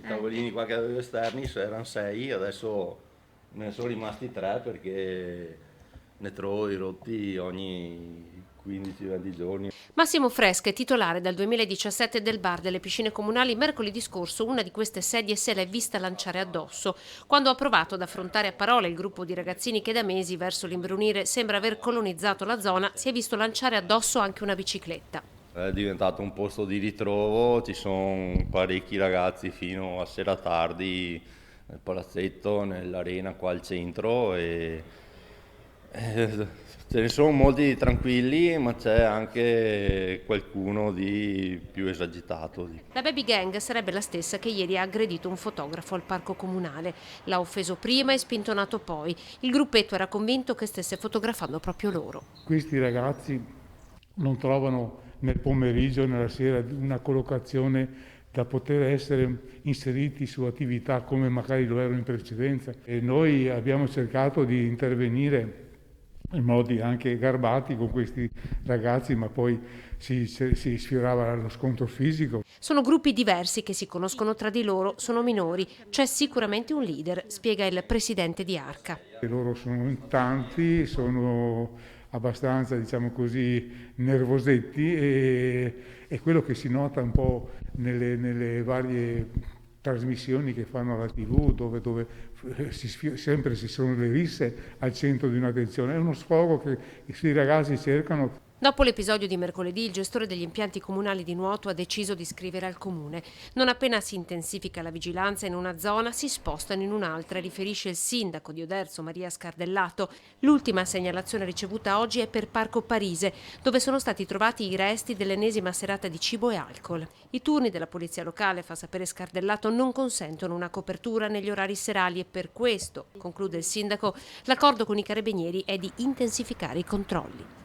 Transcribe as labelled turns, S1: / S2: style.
S1: I tavolini qua che avevo esterni erano 6, adesso ne sono rimasti 3 perché ne trovo i rotti ogni 15-20 giorni.
S2: Massimo Fresca è titolare dal 2017 del bar delle piscine comunali. Mercoledì scorso una di queste sedie se l'è vista lanciare addosso. Quando ha provato ad affrontare a parole il gruppo di ragazzini che da mesi verso l'imbrunire sembra aver colonizzato la zona, si è visto lanciare addosso anche una bicicletta.
S1: È diventato un posto di ritrovo, ci sono parecchi ragazzi fino a sera tardi nel palazzetto, nell'arena qua al centro e ce ne sono molti tranquilli, ma c'è anche qualcuno di più esagitato.
S2: La baby gang sarebbe la stessa che ieri ha aggredito un fotografo al parco comunale. L'ha offeso prima e spintonato poi. Il gruppetto era convinto che stesse fotografando proprio loro.
S3: Questi ragazzi non trovano nel pomeriggio, nella sera, una collocazione da poter essere inseriti su attività come magari lo erano in precedenza. E noi abbiamo cercato di intervenire in modi anche garbati con questi ragazzi, ma poi si sfiorava lo scontro fisico.
S2: Sono gruppi diversi che si conoscono tra di loro, sono minori. C'è sicuramente un leader, spiega il presidente di Arca.
S3: E loro sono in tanti, sono abbastanza, diciamo così, nervosetti e quello che si nota un po' nelle varie trasmissioni che fanno alla TV, dove sempre ci sono le risse al centro di un'attenzione. È uno sfogo che i ragazzi cercano.
S2: Dopo l'episodio di mercoledì, il gestore degli impianti comunali di nuoto ha deciso di scrivere al comune. Non appena si intensifica la vigilanza in una zona, si spostano in un'altra, riferisce il sindaco di Oderzo, Maria Scardellato. L'ultima segnalazione ricevuta oggi è per Parco Parise, dove sono stati trovati i resti dell'ennesima serata di cibo e alcol. I turni della polizia locale, fa sapere Scardellato, non consentono una copertura negli orari serali e per questo, conclude il sindaco, l'accordo con i carabinieri è di intensificare i controlli.